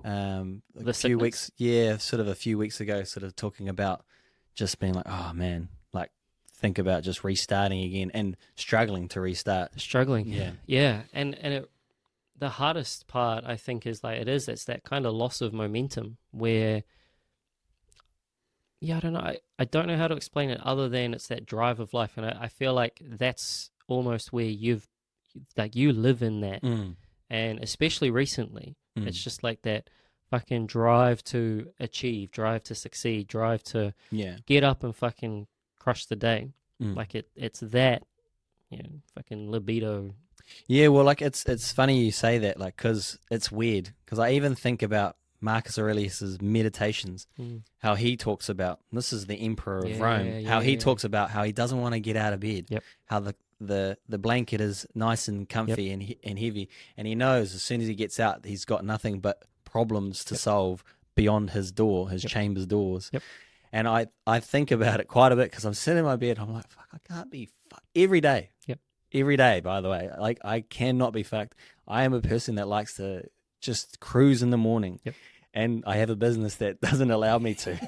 a few weeks ago, sort of talking about just being like, oh man, like think about just restarting again and struggling to restart. Yeah. And the hardest part, I think, is like it's that kind of loss of momentum where, yeah, I don't know. I don't know how to explain it other than it's that drive of life. And I feel like that's almost where you live in that. And especially recently, it's just like that fucking drive to achieve, drive to succeed, drive to get up and fucking crush the day. Like it's that, fucking libido. Yeah, well, like it's funny you say that, like, because it's weird. Because I even think about Marcus Aurelius's meditations, how he talks about, this is the emperor of Rome, how he talks about how he doesn't want to get out of bed, how the blanket is nice and comfy and heavy, and he knows as soon as he gets out, he's got nothing but problems to solve beyond his door, his chamber's doors. And I think about it quite a bit because I'm sitting in my bed, I'm like, fuck, I can't be fucked every day. Every day, by the way, like I cannot be fucked. I am a person that likes to just cruise in the morning, and I have a business that doesn't allow me to.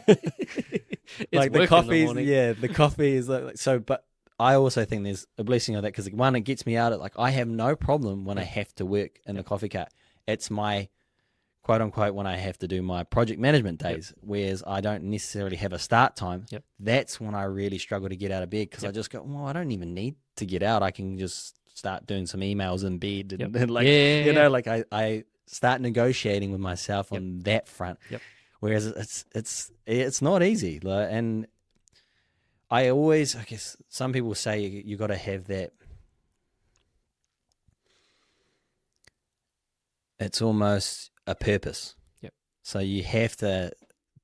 Like the coffees, the coffee is like so. But I also think there's a blessing of that because one, it gets me out of, like, I have no problem when I have to work in the coffee cart. It's my quote unquote when I have to do my project management days, whereas I don't necessarily have a start time. That's when I really struggle to get out of bed because I just go, well, I don't even need to get out. I can just start doing some emails in bed and like, like I start negotiating with myself on that front. Whereas it's not easy. Like, and I guess some people say you got to have that. It's almost a purpose. So you have to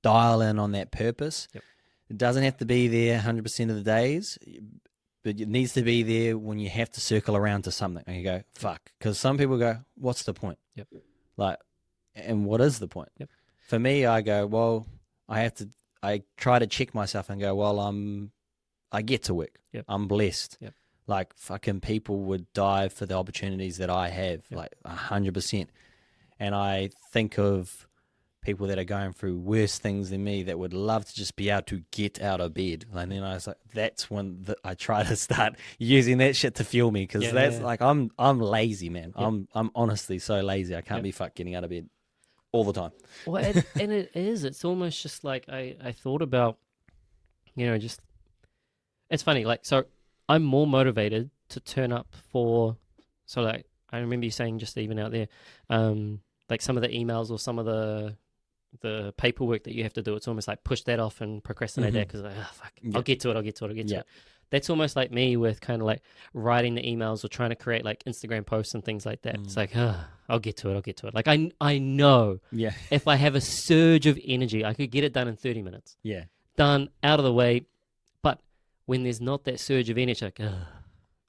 dial in on that purpose. It doesn't have to be there 100% of the days, but it needs to be there when you have to circle around to something and you go, fuck. Because some people go, what's the point? Like, and what is the point? For me, I go, well, I try to check myself and go, well, I get to work. I'm blessed. Like, fucking people would die for the opportunities that I have, like 100%. And I think of people that are going through worse things than me that would love to just be able to get out of bed. And then I was like, that's when I try to start using that shit to fuel me because like I'm lazy, man. I'm honestly so lazy. I can't be fucked getting out of bed all the time. Well, and it is. It's almost just like I thought about, just it's funny. Like, so I'm more motivated to turn up for. So like I remember you saying just even out there, like some of the emails or some of the paperwork that you have to do, it's almost like push that off and procrastinate that because fuck, I'll get to it. That's almost like me with kind of like writing the emails or trying to create like Instagram posts and things like that. It's like, I'll get to it. Like I know if I have a surge of energy, I could get it done in 30 minutes. Done, out of the way. But when there's not that surge of energy, like,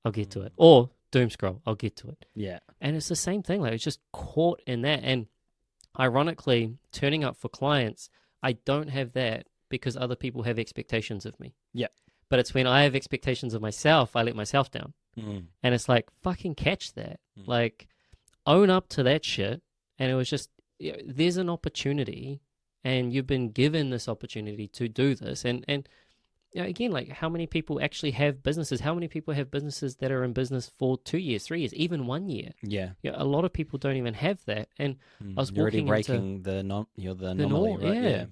I'll get to it. Or doom scroll, I'll get to it. And it's the same thing. Like it's just caught in that. And ironically, turning up for clients, I don't have that because other people have expectations of me. Yeah. But it's when I have expectations of myself, I let myself down. And it's like, fucking catch that. Like, own up to that shit. And it was just, there's an opportunity, and you've been given this opportunity to do this. And again, like, how many people actually have businesses? How many people have businesses that are in business for 2 years, 3 years, even 1 year? Yeah. A lot of people don't even have that. And I was You're already walking breaking the anomaly, right? Yeah.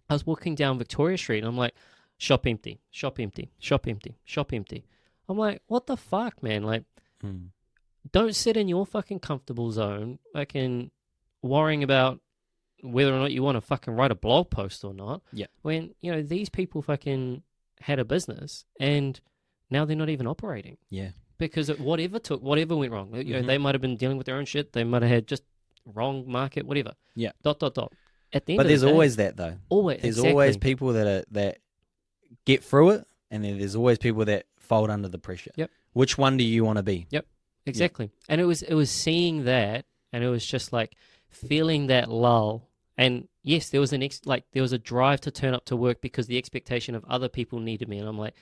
I was walking down Victoria Street, and I'm like, shop empty, shop empty, shop empty, shop empty. I'm like, what the fuck, man? Like, don't sit in your fucking comfortable zone, fucking worrying about whether or not you want to fucking write a blog post or not. Yeah. When, these people fucking had a business, and now they're not even operating. Yeah. Because whatever went wrong. They might have been dealing with their own shit. They might have had just wrong market, whatever. Yeah. ... At the end but of there's the day, always that, though. There's always people that get through it, and then there's always people that fold under the pressure. Yep. Which one do you want to be? Yep. Exactly. Yep. And it was seeing that, and it was just like feeling that lull. And yes, there was there was a drive to turn up to work because the expectation of other people needed me, and I'm like,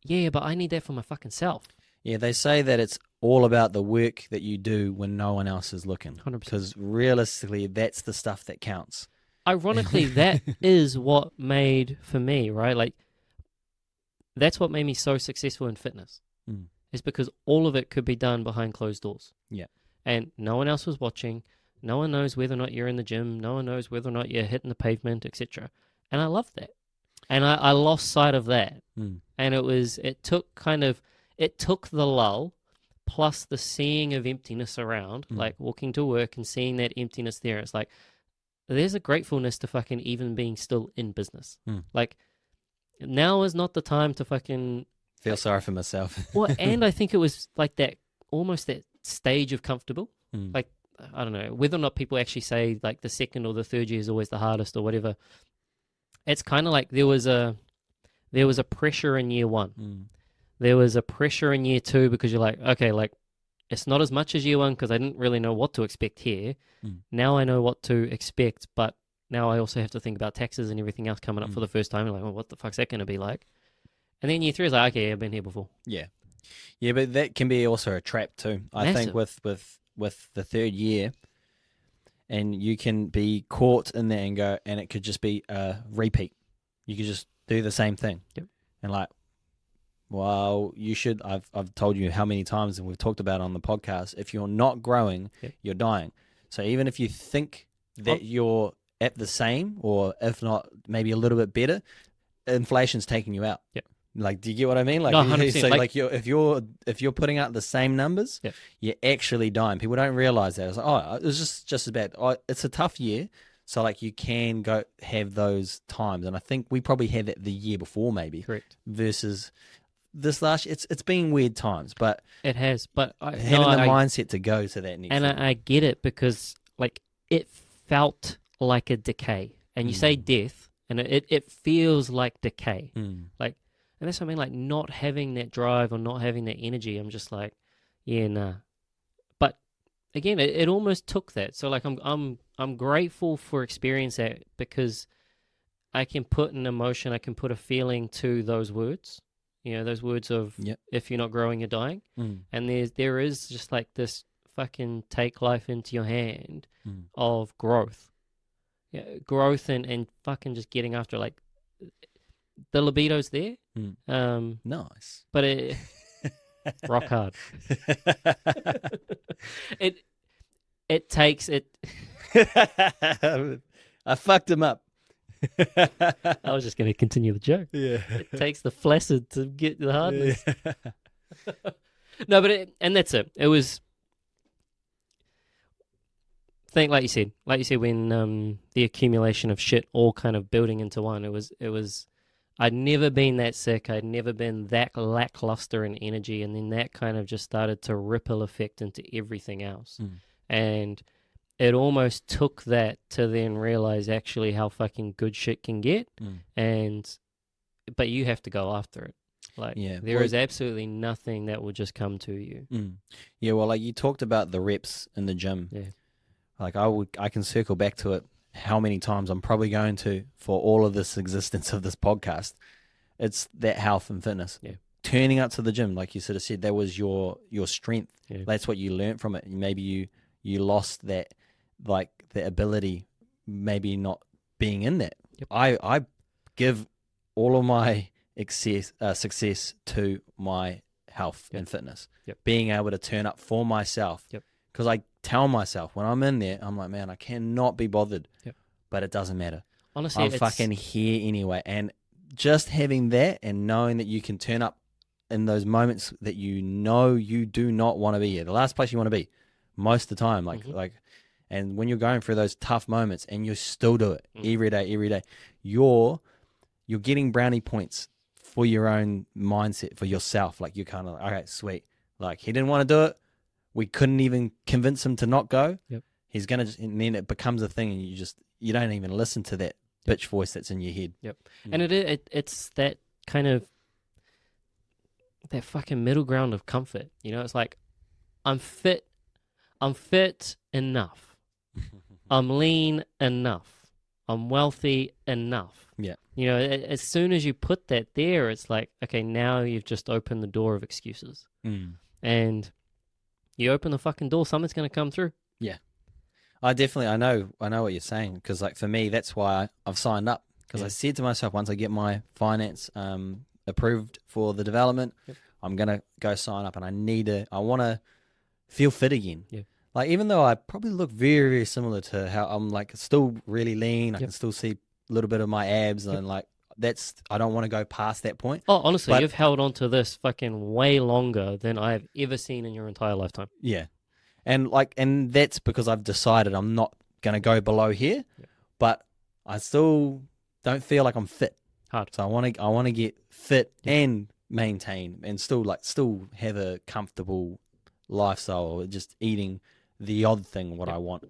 yeah, but I need that for my fucking self. Yeah, they say that it's all about the work that you do when no one else is looking. 100%. Because realistically, that's the stuff that counts. Ironically, that is what made, for me, right? Like, that's what made me so successful in fitness. Is because all of it could be done behind closed doors. Yeah. And no one else was watching. No one knows whether or not you're in the gym. No one knows whether or not you're hitting the pavement, etc. And I loved that. And I lost sight of that. And it took the lull plus the seeing of emptiness around, like walking to work and seeing that emptiness there. It's like, there's a gratefulness to fucking even being still in business. Like, now is not the time to fucking feel sorry for myself. Well, and I think it was like that, almost that stage of comfortable. Like, I don't know, whether or not people actually say like the second or the third year is always the hardest or whatever. It's kind of like there was a pressure in year one. There was a pressure in year two because you're like, okay, like, it's not as much as year one because I didn't really know what to expect here. Now I know what to expect, but now I also have to think about taxes and everything else coming up for the first time. And like, well, what the fuck's that going to be like? And then year three is like, okay, I've been here before. Yeah. Yeah, but that can be also a trap too. I think with the third year, and you can be caught in there and go, and it could just be a repeat. You could just do the same thing. Yep. And like, well, you should. I've told you how many times, and we've talked about it on the podcast. If you're not growing, you're dying. So even if you think that you're at the same, or if not, maybe a little bit better, inflation's taking you out. Yep. Like, do you get what I mean? Like, no, 100%. So like if you're putting out the same numbers, you're actually dying. People don't realize that. It's like, oh, it's just as bad. Oh, it's a tough year. So like you can go have those times, and I think we probably had that the year before, maybe. Correct. Versus this last year, it's been weird times, but it has. But having the mindset to go to that next. And I get it, because like it felt like a decay, and you say death, and it feels like decay, like. And that's what I mean, like not having that drive or not having that energy. I'm just like, yeah, nah. But again, it almost took that. So like I'm grateful for experience that, because I can put an emotion, I can put a feeling to those words. You know, those words of if you're not growing, you're dying. And there is just like this fucking take life into your hand of growth. Yeah, growth and fucking just getting after, like, the libido's there. Nice. But it rock hard. It takes it. I fucked him up. I was just going to continue the joke. Yeah. It takes the flaccid to get the hardness. Yeah. No, but and that's it. It was. Like you said, when the accumulation of shit all kind of building into one, it was. I'd never been that sick. I'd never been that lackluster in energy. And then that kind of just started to ripple effect into everything else. And it almost took that to then realize actually how fucking good shit can get. But you have to go after it. Like, there is absolutely nothing that will just come to you. Yeah, well, like you talked about the reps in the gym. Yeah. Like I can circle back to it how many times I'm probably going to for all of this existence of this podcast. It's that health and fitness. Yeah. Turning up to the gym, like you sort of said, that was your strength. Yeah. That's what you learned from it. Maybe you lost that, like the ability, maybe not being in that. Yep. I give all of my success to my health and fitness. Yep. Being able to turn up for myself. Because I tell myself when I'm in there, I'm like, man, I cannot be bothered. But it doesn't matter. Honestly, I'm fucking here anyway. And just having that and knowing that you can turn up in those moments that you know you do not want to be here, the last place you want to be most of the time, and when you're going through those tough moments and you still do it every day, you're getting brownie points for your own mindset, for yourself. Like you're kind of like, okay, sweet. Like he didn't want to do it. We couldn't even convince him to not go. He's going to just, and then it becomes a thing and you don't even listen to that bitch voice that's in your head. And it's that kind of, that fucking middle ground of comfort. You know, it's like, I'm fit enough. I'm lean enough. I'm wealthy enough. Yeah. You know, as soon as you put that there, it's like, okay, now you've just opened the door of excuses. And you open the fucking door, something's going to come through. Yeah. I know what you're saying, because like for me, that's why I've signed up, because I said to myself, once I get my finance approved for the development, I'm going to go sign up, and I want to feel fit again. Like, even though I probably look very, very similar to how I'm like still really lean, I can still see a little bit of my abs, and like I don't want to go past that point. Oh, honestly, you've held on to this fucking way longer than I have ever seen in your entire lifetime. Yeah. And that's because I've decided I'm not going to go below here, but I still don't feel like I'm fit. Hard. So I want to get fit and maintain and still have a comfortable lifestyle, just eating the odd thing I want.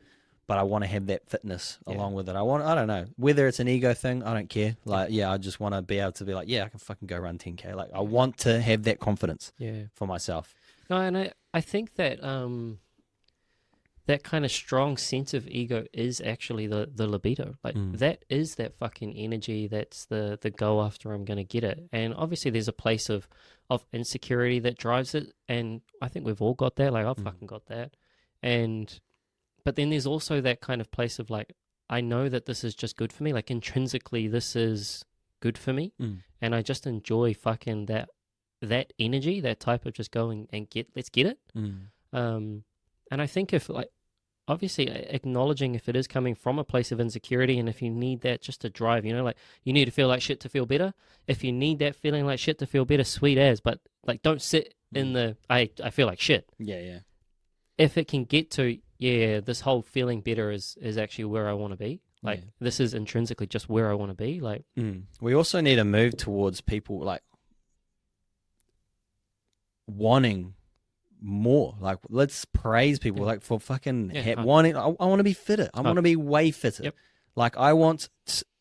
But I want to have that fitness along with it. I don't know, whether it's an ego thing, I don't care. Like, I just want to be able to be like, I can fucking go run 10K. Like, I want to have that confidence for myself. No, and I think that that kind of strong sense of ego is actually the libido. Like, that is that fucking energy. That's the go after, I'm going to get it. And obviously there's a place of insecurity that drives it. And I think we've all got that. Like, I've fucking got that. But then there's also that kind of place of like, I know that this is just good for me. Like, intrinsically, this is good for me. And I just enjoy fucking that energy, that type of just going and let's get it. And I think if, like, obviously acknowledging if it is coming from a place of insecurity, and if you need that just to drive, you know, like, you need to feel like shit to feel better. If you need that feeling like shit to feel better, sweet as, but like, don't sit in the, I feel like shit. Yeah. If it can get to, this whole feeling better is actually where I want to be. Like, this is intrinsically just where I want to be. Like, we also need to move towards people like wanting more. Like, let's praise people like for fucking wanting. I want to be fitter. I want to be way fitter. Like, I want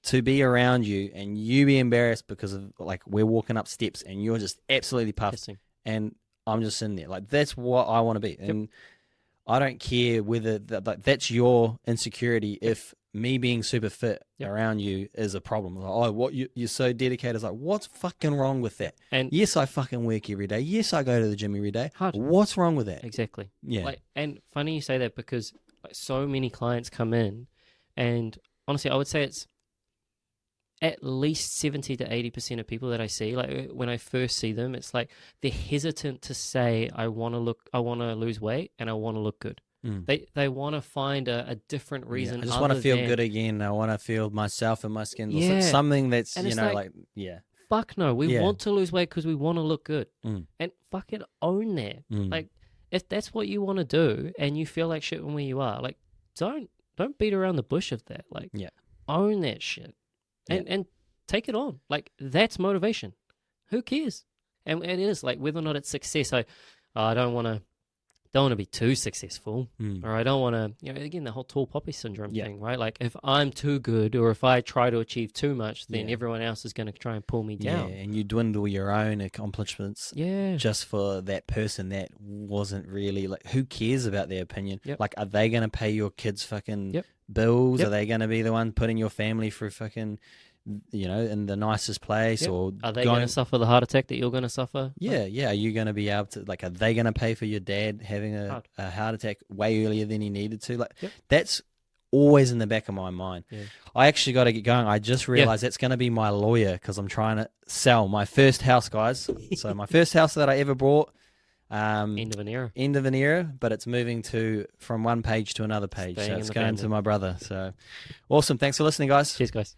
to be around you and you be embarrassed because of, like, we're walking up steps and you're just absolutely puffed and I'm just in there. Like, that's what I want to be. And I don't care whether that's your insecurity. If me being super fit around you is a problem, like, oh, what you're so dedicated. It's like, what's fucking wrong with that? And yes, I fucking work every day. Yes, I go to the gym every day. Hard. What's wrong with that? Exactly. Yeah. Like, and funny you say that, because like, so many clients come in, and honestly, I would say it's at least 70 to 80% of people that I see, like, when I first see them, it's like they're hesitant to say, I want to lose weight and I want to look good. They want to find a different reason. I just want to feel good again. I want to feel myself in my skin. Something that's, and you know, fuck no. We want to lose weight because we want to look good. And fucking own that. Like, if that's what you want to do and you feel like shit where you are, like, don't beat around the bush of that. Like, own that shit. And take it on. Like, that's motivation. Who cares? And it is like, whether or not it's success. I don't want to don't want to be too successful, or I don't want to, again, the whole tall poppy syndrome thing, right? Like if I'm too good, or if I try to achieve too much, then everyone else is going to try and pull me down. Yeah, and you dwindle your own accomplishments just for that person that wasn't really, like, who cares about their opinion? Like, are they going to pay your kids' fucking bills? Are they going to be the one putting your family through fucking, in the nicest place? Or are they going to suffer the heart attack that you're going to suffer? Yeah. Are you going to be able to, like, are they going to pay for your dad having a heart attack way earlier than he needed to? Like, that's always in the back of my mind. I actually got to get going. I just realized that's going to be my lawyer, because I'm trying to sell my first house, guys. So my first house that I ever bought. End of an era, but it's moving from one page to another page. So it's going to my brother. So awesome. Thanks for listening, guys. Cheers, guys.